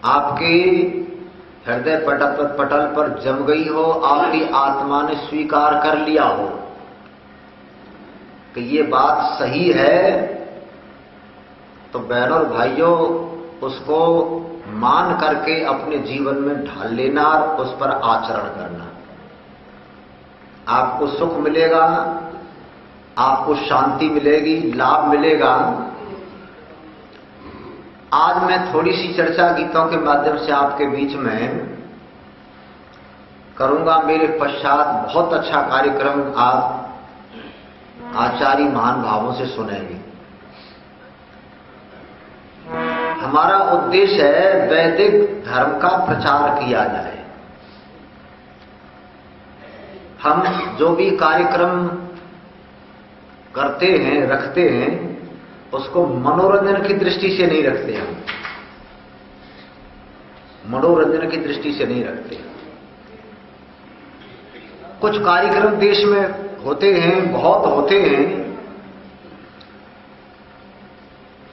आपके हृदय पटल पर जम गई हो, आपकी आत्मा ने स्वीकार कर लिया हो कि ये बात सही है, तो बहनों और भाइयों उसको मान करके अपने जीवन में ढाल लेना और उस पर आचरण करना। आपको सुख मिलेगा, आपको शांति मिलेगी, लाभ मिलेगा। आज मैं थोड़ी सी चर्चा गीतों के माध्यम से आपके बीच में करूंगा। मेरे पश्चात बहुत अच्छा कार्यक्रम आप आचार्य महान भावों से सुनेंगे। हमारा उद्देश्य है वैदिक धर्म का प्रचार किया जाए। हम जो भी कार्यक्रम करते हैं, रखते हैं, उसको मनोरंजन की दृष्टि से नहीं रखते। हम मनोरंजन की दृष्टि से नहीं रखते। कुछ कार्यक्रम देश में होते हैं, बहुत होते हैं,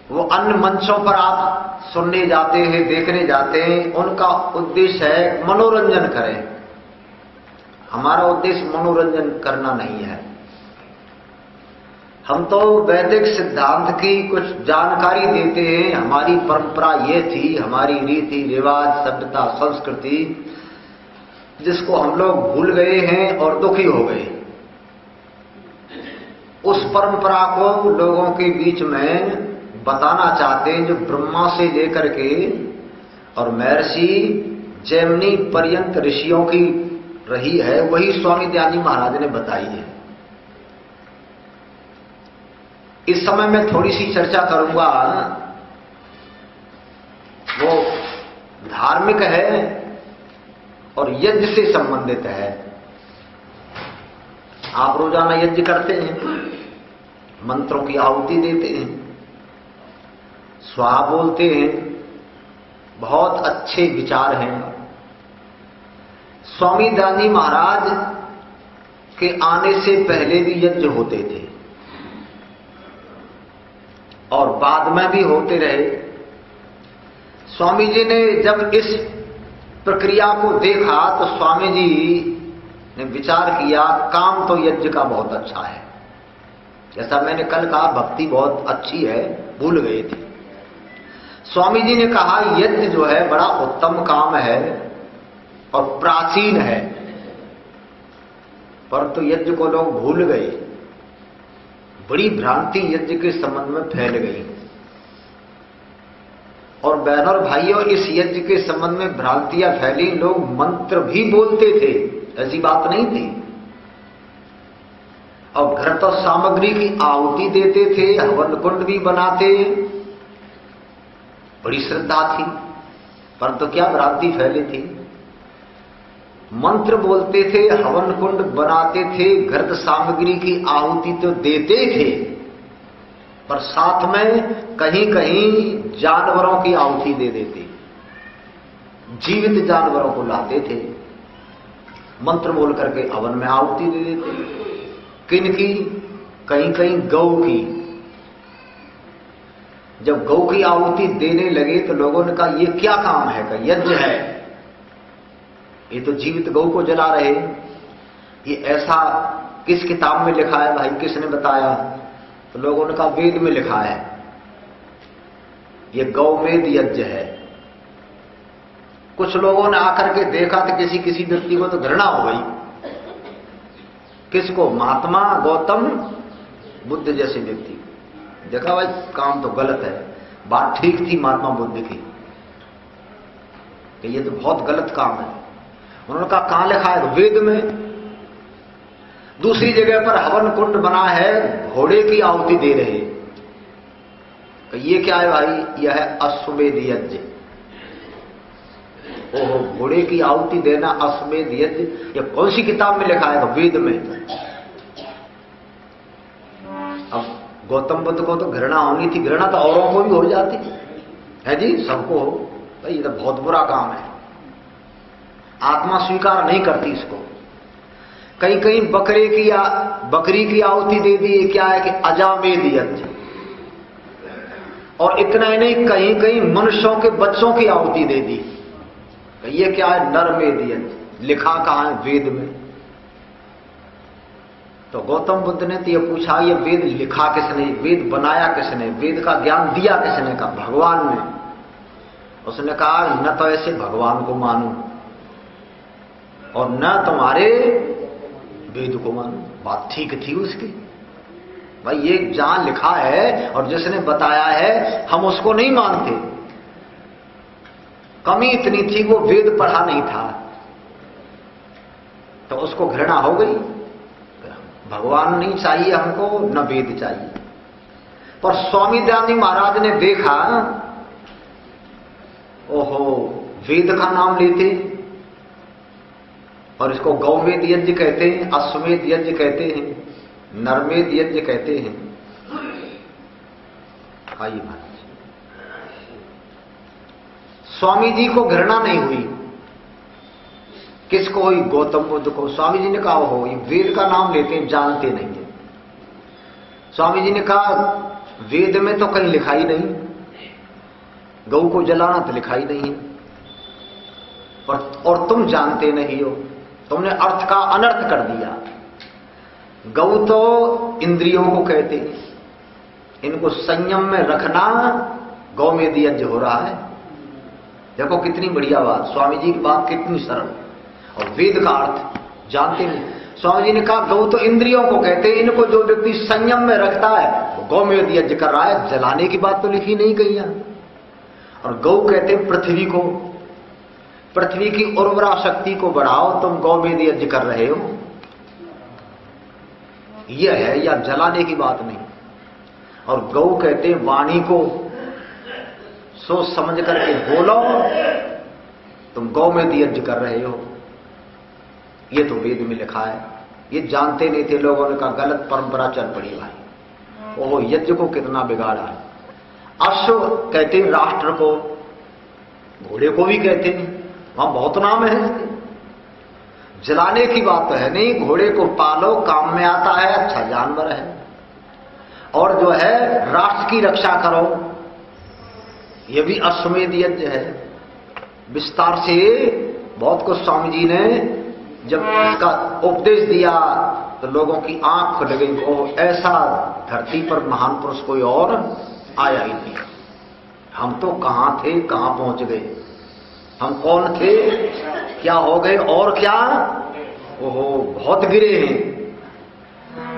वो अन्य मंचों पर आप सुनने जाते हैं, देखने जाते हैं, उनका उद्देश्य है मनोरंजन करें। हमारा उद्देश्य मनोरंजन करना नहीं है। हम तो वैदिक सिद्धांत की कुछ जानकारी देते हैं। हमारी परंपरा ये थी, हमारी रीति रिवाज, सभ्यता, संस्कृति, जिसको हम लोग भूल गए हैं और दुखी हो गए। उस परंपरा को लोगों के बीच में बताना चाहते हैं, जो ब्रह्मा से लेकर के और महर्षि जैमिनी पर्यंत ऋषियों की रही है, वही स्वामी दयानंद महाराज ने बताई है। इस समय मैं थोड़ी सी चर्चा करूंगा, वो धार्मिक है और यज्ञ से संबंधित है। आप रोजाना यज्ञ करते हैं, मंत्रों की आहुति देते हैं, स्वाहा बोलते हैं, बहुत अच्छे विचार हैं। स्वामी दयानंद महाराज के आने से पहले भी यज्ञ होते थे और बाद में भी होते रहे। स्वामी जी ने जब इस प्रक्रिया को देखा तो स्वामी जी ने विचार किया, काम तो यज्ञ का बहुत अच्छा है। जैसा मैंने कल कहा, भक्ति बहुत अच्छी है, भूल गए थे। स्वामी जी ने कहा यज्ञ जो है बड़ा उत्तम काम है और प्राचीन है, परंतु यज्ञ को लोग भूल गए। बड़ी भ्रांति यज्ञ के संबंध में फैल गई। और बहनों और भाइयों, इस यज्ञ के संबंध में भ्रांतियां फैली। लोग मंत्र भी बोलते थे, ऐसी बात नहीं थी, और घर तो सामग्री की आहुति देते थे, हवन कुंड भी बनाते, बड़ी श्रद्धा थी। परंतु क्या भ्रांति फैली थी? मंत्र बोलते थे, हवन कुंड बनाते थे, घृत सामग्री की आहुति तो देते थे, पर साथ में कहीं कहीं जानवरों की आहुति दे देते, जीवित जानवरों को लाते थे, मंत्र बोल करके हवन में आहुति दे देते। किन की? कहीं कहीं गौ की। जब गौ की आहुति देने लगे तो लोगों ने कहा ये क्या काम है? का यज्ञ है, ये तो जीवित गौ को जला रहे। ये ऐसा किस किताब में लिखा है भाई, किसने बताया? तो लोगों ने कहा वेद में लिखा है, ये गौमेध यज्ञ है। कुछ लोगों ने आकर के देखा तो किसी व्यक्ति को तो घृणा हो गई। किसको? महात्मा गौतम बुद्ध जैसे व्यक्ति। देखा भाई काम तो गलत है। बात ठीक थी महात्मा बुद्ध की कि ये तो बहुत गलत काम है। उन्होंने कहा कहां लिखा है? वेद में। दूसरी जगह पर हवन कुंड बना है, घोड़े की आहुति दे रहे। तो ये क्या है भाई? यह है अश्वमेध यज्ञ। ओहो, घोड़े की आहुति देना अश्वमेध यज्ञ, ये कौन सी किताब में लिखा है? तो वेद में। अब गौतम बुद्ध को तो घृणा होनी थी, घृणा तो औरों को भी हो जाती है जी, सबको हो। भाई ये तो बहुत बुरा काम है, आत्मा स्वीकार नहीं करती इसको। कहीं कहीं बकरी की आहुति दे दी। क्या है कि अजामेध यज्ञ, और इतना ही नहीं, कहीं कहीं मनुष्यों के बच्चों की आहुति दे दी। ये क्या है? नरमेध यज्ञ। लिखा कहां है? वेद में। तो गौतम बुद्ध ने तो ये पूछा, ये वेद लिखा किसने, वेद बनाया किसने, वेद का ज्ञान दिया किसने? का भगवान ने। उसने कहा न तो ऐसे भगवान को मानूं और न तुम्हारे वेद को मानूं। बात ठीक थी उसकी। भाई ये जहां लिखा है और जिसने बताया है हम उसको नहीं मानते। कमी इतनी थी वो वेद पढ़ा नहीं था, तो उसको घृणा हो गई। भगवान नहीं चाहिए हमको, न वेद चाहिए। पर स्वामी दयानंद महाराज ने देखा, ओहो वेद का नाम लेते और इसको गौवेद यज्ञ कहते हैं, अश्वमेध यज्ञ कहते हैं, नरमेध यज्ञ कहते हैं। आइए बात, स्वामी जी को घृणा नहीं हुई। किसको हुई? गौतम बुद्ध को। स्वामी जी ने कहा हो ये वेद का नाम लेते हैं, जानते नहीं है। स्वामी जी ने कहा वेद में तो कहीं लिखा ही नहीं, गौ को जलाना तो लिखा ही नहीं है, और तुम जानते नहीं हो, तुमने अर्थ का अनर्थ कर दिया। गौ तो इंद्रियों को कहते, इनको संयम में रखना गौमेध यज्ञ हो रहा है। देखो कितनी बढ़िया बात, स्वामी जी की बात कितनी सरल। और वेद का अर्थ जानते नहीं। स्वामी जी ने कहा गौ तो इंद्रियों को कहते, इनको जो व्यक्ति संयम में रखता है वो गौमेध यज्ञ कर रहा है। जलाने की बात तो लिखी नहीं गई यहां। और गौ कहते पृथ्वी को, पृथ्वी की उर्वरा शक्ति को बढ़ाओ, तुम गौमेध यज्ञ कर रहे हो। यह है, या जलाने की बात नहीं। और गौ कहते वाणी को सोच समझ करके बोलो, तुम गौमेध यज्ञ कर रहे हो। ये तो वेद में लिखा है। ये जानते नहीं थे, लोगों ने कहा गलत परंपरा चल पड़ी भाई। ओहो यज्ञ को कितना बिगाड़ा है। अश्व कहते हैं राष्ट्र को, घोड़े को भी कहते हैं, वहां बहुत नाम है इसके। जलाने की बात तो है नहीं, घोड़े को पालो काम में आता है, अच्छा जानवर है। और जो है राष्ट्र की रक्षा करो, यह भी अश्वमेध यज्ञ है। विस्तार से बहुत कुछ स्वामी जी ने जब इसका उपदेश दिया तो लोगों की आंख खुल गई। ओ ऐसा धरती पर महान पुरुष कोई और आया ही नहीं। हम तो कहां थे, कहां पहुंच गए। हम कौन थे, क्या हो गए, और क्या, ओहो बहुत गिरे हैं।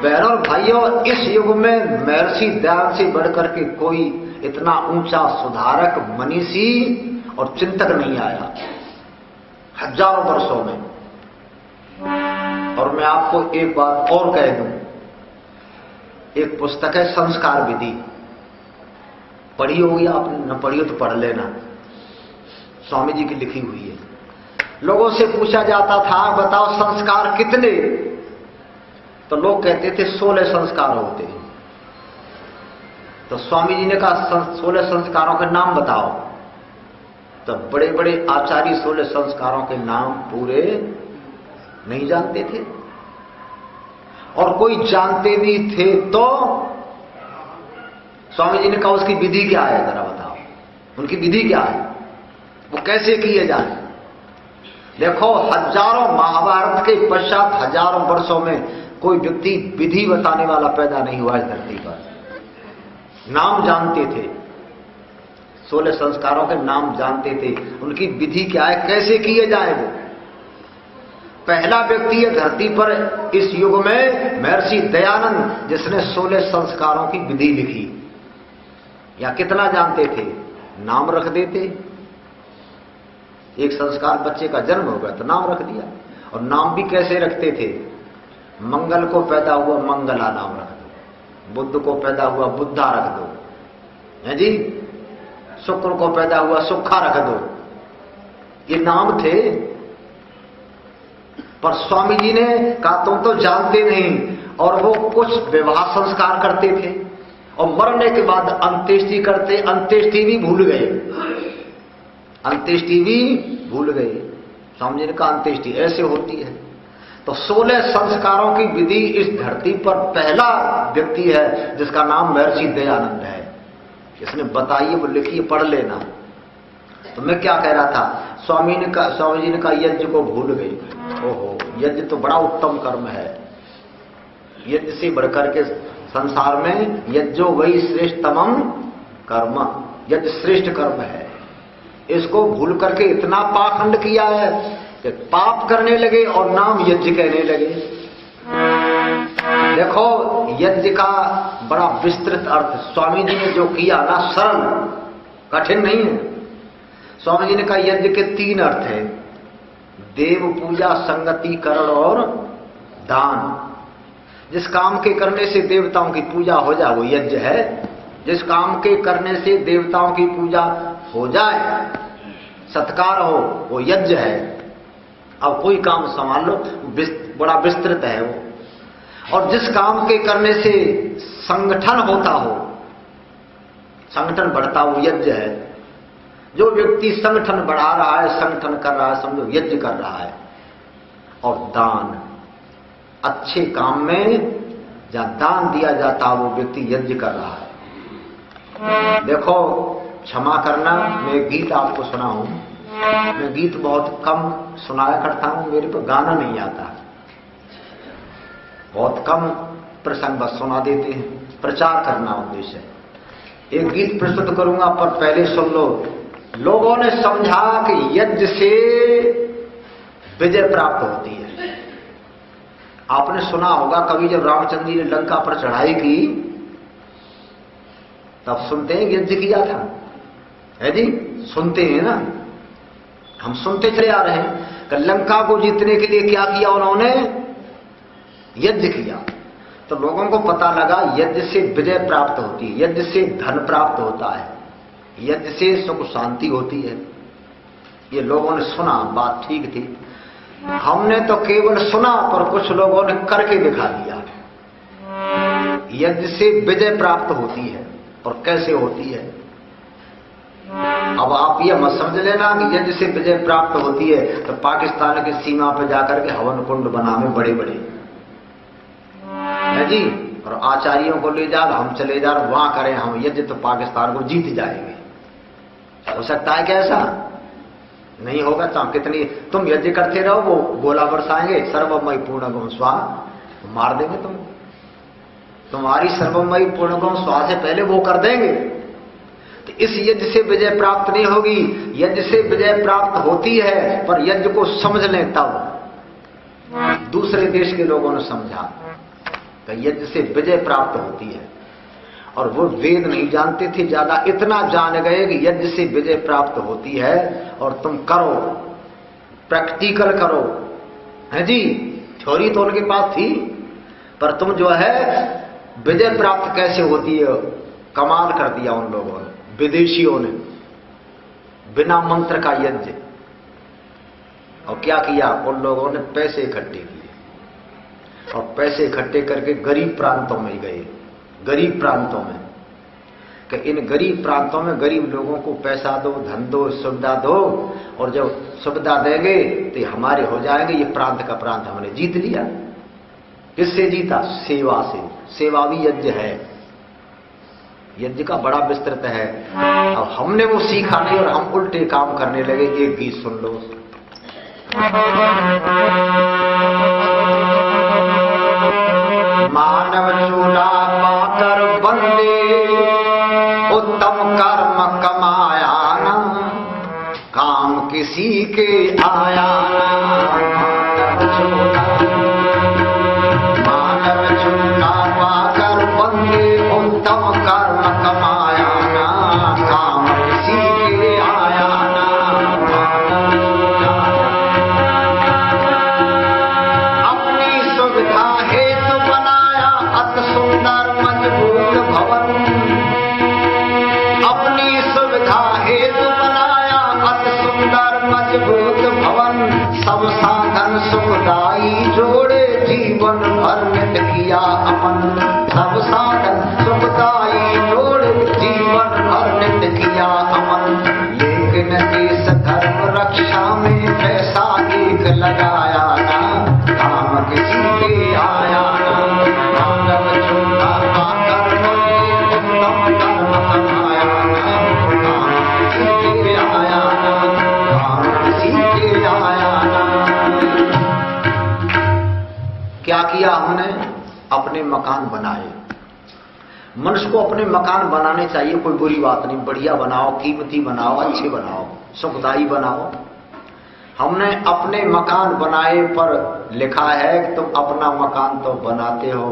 बहनों और भाइयों, इस युग में महर्षि दयानंद से बढ़कर के कोई इतना ऊंचा सुधारक, मनीषी और चिंतक नहीं आया हजारों वर्षों में। और मैं आपको एक बात और कह दूं, एक पुस्तक है संस्कार विधि, पढ़ी होगी आपने, न पढ़ी हो तो पढ़ लेना, स्वामी जी की लिखी हुई है। लोगों से पूछा जाता था बताओ संस्कार कितने, तो लोग कहते थे 16 संस्कार होते हैं। तो स्वामी जी ने कहा 16 संस्कारों के नाम बताओ। तो बड़े बड़े आचार्य 16 संस्कारों के नाम पूरे नहीं जानते थे, और कोई जानते भी थे तो स्वामी जी ने कहा उसकी विधि क्या है, जरा बताओ उनकी विधि क्या है, वो कैसे किए जाए। देखो हजारों महाभारत के पश्चात हजारों वर्षों में कोई व्यक्ति विधि बताने वाला पैदा नहीं हुआ इस धरती पर। नाम जानते थे, 16 संस्कारों के नाम जानते थे, उनकी विधि क्या है, कैसे किए जाए। वो पहला व्यक्ति है धरती पर इस युग में महर्षि दयानंद, जिसने 16 संस्कारों की विधि लिखी। या कितना जानते थे, नाम रख देते। एक संस्कार, बच्चे का जन्म हो गया तो नाम रख दिया। और नाम भी कैसे रखते थे, मंगल को पैदा हुआ मंगला नाम रख दो, बुद्ध को पैदा हुआ बुद्धा रख दो, है जी, शुक्र को पैदा हुआ सुखा रख दो। ये नाम थे। पर स्वामी जी ने कहा तुम तो जानते नहीं, और वो कुछ विवाह संस्कार करते थे और मरने के बाद अंत्येष्टि करते, अंत्येष्टि भी भूल गए, अंत्येष्टि भी भूल गए। स्वामी जी ने कहा अंत्येष्टि ऐसे होती है। तो 16 संस्कारों की विधि इस धरती पर पहला व्यक्ति है जिसका नाम महर्षि दयानंद है। इसने बताइए, वो लिखिए, पढ़ लेना। तो मैं क्या कह रहा था, स्वामी जी ने कहा यज्ञ को भूल गई। ओहो, यज्ञ तो बड़ा उत्तम कर्म है, यज्ञ से बढ़कर के संसार में यज्ञो वही श्रेष्ठतमम कर्म, यज्ञ श्रेष्ठ कर्म है। इसको भूल करके इतना पाखंड किया है कि पाप करने लगे और नाम यज्ञ कहने लगे। देखो, यज्ञ का बड़ा विस्तृत अर्थ स्वामी जी ने जो किया ना, सरल, कठिन नहीं है। स्वामी जी ने कहा यज्ञ के 3 अर्थ है, देव पूजा, संगतिकरण और दान। जिस काम के करने से देवताओं की पूजा हो जाए वो यज्ञ है। जिस काम के करने से देवताओं की पूजा हो जाए, सत्कार हो, वो यज्ञ है। अब कोई काम संभाल लो, बड़ा विस्तृत है वो। और जिस काम के करने से संगठन होता हो, संगठन बढ़ता हो, यज्ञ है। जो व्यक्ति संगठन बढ़ा रहा है, संगठन कर रहा है, समझो यज्ञ कर रहा है। और दान, अच्छे काम में जहां दान दिया जाता है वो व्यक्ति यज्ञ कर रहा है। देखो, क्षमा करना, मैं गीत आपको सुनाऊं। मैं गीत बहुत कम सुनाया करता हूं, मेरे पर गाना नहीं आता, बहुत कम प्रसंग बस सुना देते हैं, प्रचार करना उद्देश्य है। एक गीत प्रस्तुत करूंगा, पर पहले सुन लो। लोगों ने समझा कि यज्ञ से विजय प्राप्त होती है। आपने सुना होगा कभी जब रामचंद्र जी ने लंका पर चढ़ाई की, तब सुनते हैं यज्ञ किया था, है जी, सुनते हैं ना, हम सुनते चले आ रहे हैं कि लंका को जीतने के लिए क्या किया उन्होंने, यज्ञ किया। तो लोगों को पता लगा यज्ञ से विजय प्राप्त होती है, यज्ञ से धन प्राप्त होता है, यज्ञ से सुख शांति होती है। ये लोगों ने सुना, बात ठीक थी। हमने तो केवल सुना, पर कुछ लोगों ने करके दिखा दिया। यज्ञ से विजय प्राप्त होती है, और कैसे होती है। अब आप ये मत समझ लेना कि यज्ञ से विजय प्राप्त होती है तो पाकिस्तान की सीमा पर जाकर के हवन कुंड बनावे बड़े बड़े, है जी, और आचार्यों को ले जा, हम चले जा, वहां करें हम यज्ञ, तो पाकिस्तान को जीत जाएंगे। हो सकता है क्या ऐसा? नहीं होगा। तो कितनी तुम यज्ञ करते रहो, वो गोला बरसाएंगे, सर्वमयी पूर्ण गुण स्वाहा, मार देंगे तुम। तुम्हारी सर्वमयी पूर्ण गुण स्वाहा से पहले वो कर देंगे। तो इस यज्ञ से विजय प्राप्त नहीं होगी। यज्ञ से विजय प्राप्त होती है, पर यज्ञ को समझ लें तब। दूसरे देश के लोगों ने समझा कि यज्ञ से विजय प्राप्त होती है, और वो वेद नहीं जानते थे ज्यादा, इतना जान गए कि यज्ञ से विजय प्राप्त होती है, और तुम करो, प्रैक्टिकल करो, है जी। थ्योरी तो उनके पास थी, पर तुम जो है विजय प्राप्त कैसे होती है, कमाल कर दिया उन लोगों ने, विदेशियों ने, बिना मंत्र का यज्ञ। और क्या किया उन लोगों ने, पैसे इकट्ठे किए, और पैसे इकट्ठे करके गरीब प्रांतों में गए, गरीब प्रांतों में, कि इन गरीब प्रांतों में गरीब लोगों को पैसा दो, धन दो, सुविधा दो, और जब सुविधा देंगे तो हमारे हो जाएंगे। ये प्रांत का प्रांत हमने जीत लिया। किससे जीता? सेवा से। सेवा भी यज्ञ है, यज्ञ का बड़ा विस्तृत है। अब हमने वो सीखा नहीं और हम उल्टे काम करने लगे। एक गीत सुन लो। मानव चूला पाकर बंदे, उत्तम कर्म कमाया ना, काम किसी के आया ना। मानव चूला पाकर बंदे, उत्तम कर्म कमाया ना, काम किसी के आया ना। अपनी सुविधा हेतु बनाया अति सुंदर मजबूत भवन, अपनी सुविधा हेतु बनाया अति सुंदर मजबूत भवन। सब साधन सुखदाई जोड़े, जीवन भर नित किया अपन। सब साधन सुखदाई जोड़े, जीवन भर नित किया अपन। लेकिन देश धर्म रक्षा में पैसा एक लगाया ना, काम किसी के आया ना। मानव चूला पाकर बंदे, उत्तम कर्म कमाया किया हमने? अपने मकान बनाए। मनुष्य को अपने मकान बनाने चाहिए, कोई बुरी बात नहीं, बढ़िया बनाओ, कीमती बनाओ, अच्छे बनाओ, सुखदायी बनाओ। हमने अपने मकान बनाए पर लिखा है कि तुम अपना मकान तो बनाते हो,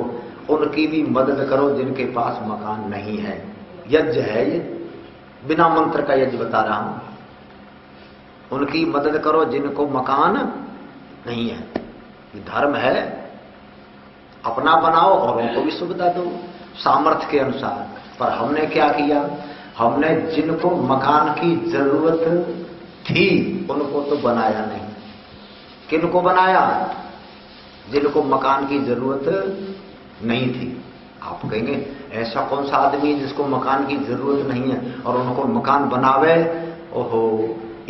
उनकी भी मदद करो जिनके पास मकान नहीं है। यज्ञ है ये, बिना मंत्र का यज्ञ बता रहा हूं। उनकी मदद करो जिनको मकान नहीं है, ये धर्म है। अपना बनाओ और उनको भी सुविधा दो सामर्थ्य के अनुसार। पर हमने क्या किया? हमने जिनको मकान की जरूरत थी उनको तो बनाया नहीं। किनको बनाया? जिनको मकान की जरूरत नहीं थी। आप कहेंगे ऐसा कौन सा आदमी है जिसको मकान की जरूरत नहीं है और उनको मकान बनावे? ओहो,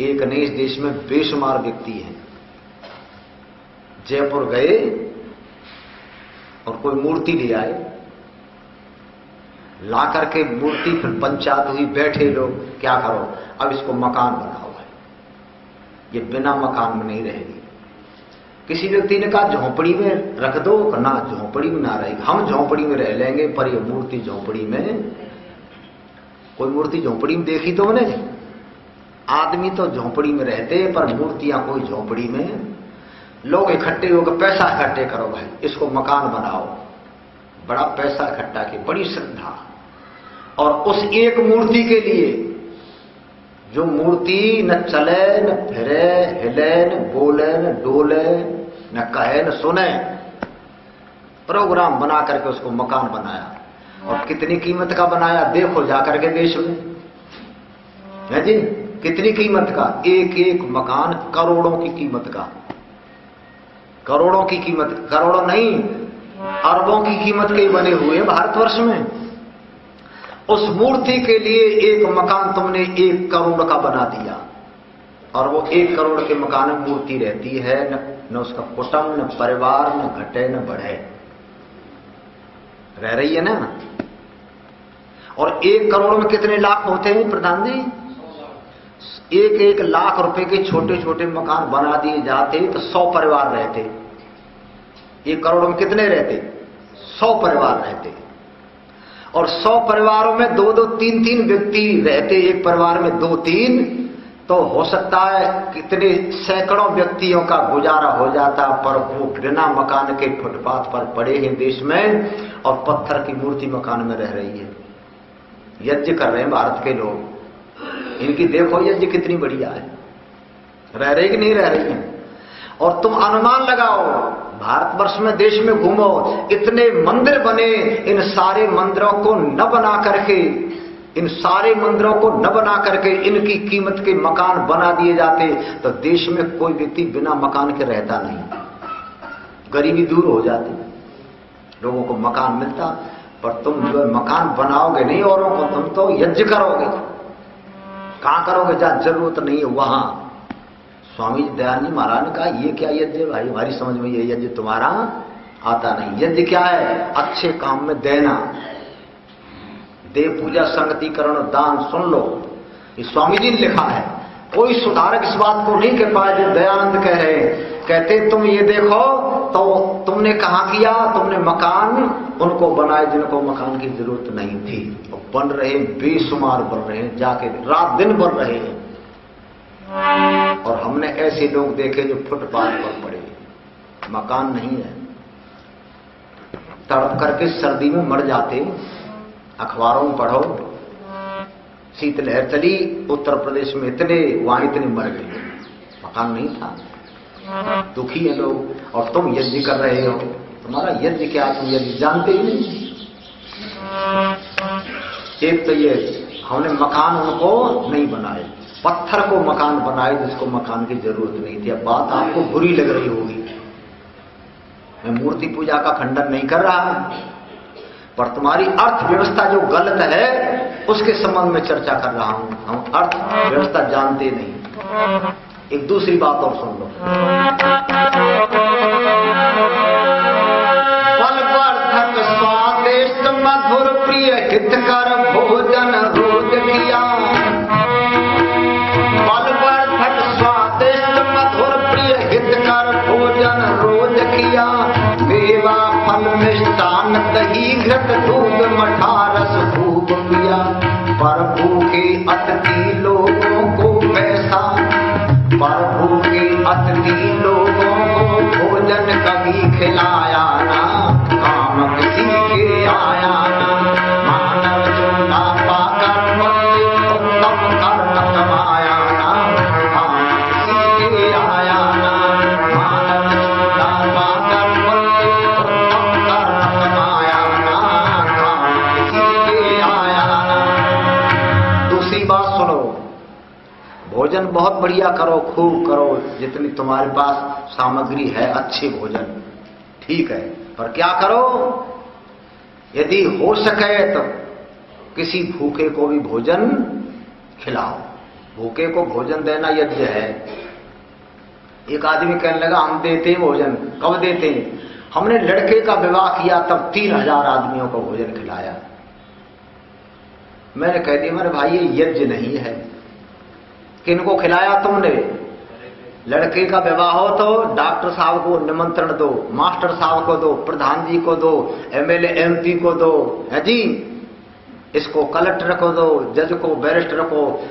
एक ने इस देश में बेशुमार व्यक्ति है। जयपुर गए और कोई मूर्ति ले आए, ला करके मूर्ति, फिर पंचायत हुई, बैठे लोग, क्या करो अब इसको मकान बनाओ है। ये बिना मकान में नहीं रहेगी। किसी व्यक्ति ने कहा झोंपड़ी में रख दो, ना झोंपड़ी में ना रहेगी, हम झोंपड़ी में रह लेंगे पर ये मूर्ति झोंपड़ी में। कोई मूर्ति झोंपड़ी में देखी तो मैंने? आदमी तो झोंपड़ी में रहते पर मूर्तियां कोई झोंपड़ी में। लोग इकट्ठे होकर पैसा इकट्ठे करो भाई, इसको मकान बनाओ। बड़ा पैसा इकट्ठा किया, बड़ी श्रद्धा। और उस एक मूर्ति के लिए, जो मूर्ति न चले न फिरे, हिले न बोले न डोले, न कहे न सुने, प्रोग्राम बना करके उसको मकान बनाया। और कितनी कीमत का बनाया देखो जाकर के देश में, है जी, कितनी कीमत का? एक एक मकान करोड़ों की कीमत का। करोड़ों की कीमत, करोड़ों नहीं अरबों की कीमत के बने हुए भारतवर्ष में। उस मूर्ति के लिए एक मकान तुमने 1 करोड़ का बना दिया, और वो 1 करोड़ के मकान में मूर्ति रहती है, न उसका कुटुंब, न परिवार, न घटे न बढ़े, रह रही है ना। और 1 करोड़ में कितने लाख होते हैं प्रधान जी? 1-1 लाख रुपए के छोटे छोटे मकान बना दिए जाते तो 100 परिवार रहते। 1 करोड़ में कितने रहते? 100 परिवार रहते। और 100 परिवारों में 2-2, 3-3 व्यक्ति रहते, एक परिवार में 2-3, तो हो सकता है कितने सैकड़ों व्यक्तियों का गुजारा हो जाता। पर वो बिना मकान के फुटपाथ पर पड़े हैं देश में, और पत्थर की मूर्ति मकान में रह रही है। यज्ञ कर रहे हैं भारत के लोग, इनकी देखो यज्ञ कितनी बढ़िया है, रह रही कि नहीं रह रही है। और तुम अनुमान लगाओ, भारतवर्ष में देश में घूमो, इतने मंदिर बने, इन सारे मंदिरों को न बना करके, इन सारे मंदिरों को न बना करके इनकी कीमत के मकान बना दिए जाते तो देश में कोई व्यक्ति बिना मकान के रहता नहीं, गरीबी दूर हो जाती, लोगों को मकान मिलता। पर तुम जो मकान बनाओगे नहीं औरों को, तुम तो यज्ञ करोगे। कहां करोगे? जहां जरूरत नहीं है वहां। स्वामी दयानंद महाराज ने कहा ये क्या यज्ञ है भाई, हमारी समझ में ये यज्ञ तुम्हारा आता नहीं। यज्ञ क्या है? अच्छे काम में देना, देव पूजा, संगतिकरण, दान। सुन लो, ये स्वामी जी ने लिखा है, कोई सुधारक इस बात को नहीं कह पाए जो दयानंद कह रहे हैं। कहते तुम ये देखो तो तुमने कहां किया? तुमने मकान उनको बनाए जिनको मकान की जरूरत नहीं थी, और बन रहे, बेशुमार बन रहे हैं, जाके रात दिन बन रहे हैं। और हमने ऐसे लोग देखे जो फुटपाथ पर पड़े, मकान नहीं है, तड़प करके सर्दी में मर जाते। अखबारों में पढ़ो, शीतलहर चली उत्तर प्रदेश में, इतने वहां इतने मर गए, मकान नहीं था। दुखी है लोग। और तुम यज्ञ कर रहे हो, तुम्हारा यज्ञ क्या? तुम यज्ञ जानते ही नहीं। एक तो ये हमने मकान उनको नहीं बनाए, पत्थर को मकान बनाए जिसको मकान की जरूरत नहीं थी। अब बात आपको बुरी लग रही होगी, मैं मूर्ति पूजा का खंडन नहीं कर रहा, पर तुम्हारी अर्थव्यवस्था जो गलत है उसके संबंध में चर्चा कर रहा हूं। हम अर्थव्यवस्था जानते नहीं। एक दूसरी बात और सुन लो, फलवर्धक स्वादिष्ट मधुर प्रिय हितकर भोजन रोज किया। फलवर्धक स्वादिष्ट मधुर प्रिय हितकर भोजन रोज किया। मेवा मिष्टान दही घृत दूध मठा रस खूब पिया, पर भूखे अतिथि लोगों को पैसा, पर भूखे अतिथि लोगों को भोजन कभी खिलाया ना, काम किसी के आया ना। मानव चूल्हा पाकर उत्तम कर्म कमाया ना, काम किसी के आया ना। मानव चूल्हा पाकर उत्तम कर्म कमाया ना, काम किसी के आया ना। दूसरी बात सुनो, भोजन बहुत बढ़िया करो, खूब करो, जितनी तुम्हारे पास सामग्री है, अच्छे भोजन ठीक है, पर क्या करो, यदि हो सके तो किसी भूखे को भी भोजन खिलाओ। भूखे को भोजन देना यज्ञ है। एक आदमी कहने लगा हम देते हैं भोजन। कब देते हैं? हमने लड़के का विवाह किया तब 3000 आदमियों को भोजन खिलाया। मैंने कह दिया मेरे भाई ये यज्ञ नहीं है। किनको खिलाया तुमने? लड़के का विवाह हो तो डॉक्टर साहब को निमंत्रण दो, मास्टर साहब को दो, प्रधान जी को दो, एमएलए एमपी को दो, है जी, इसको कलेक्टर को दो, जज को, बैरिस्टर को,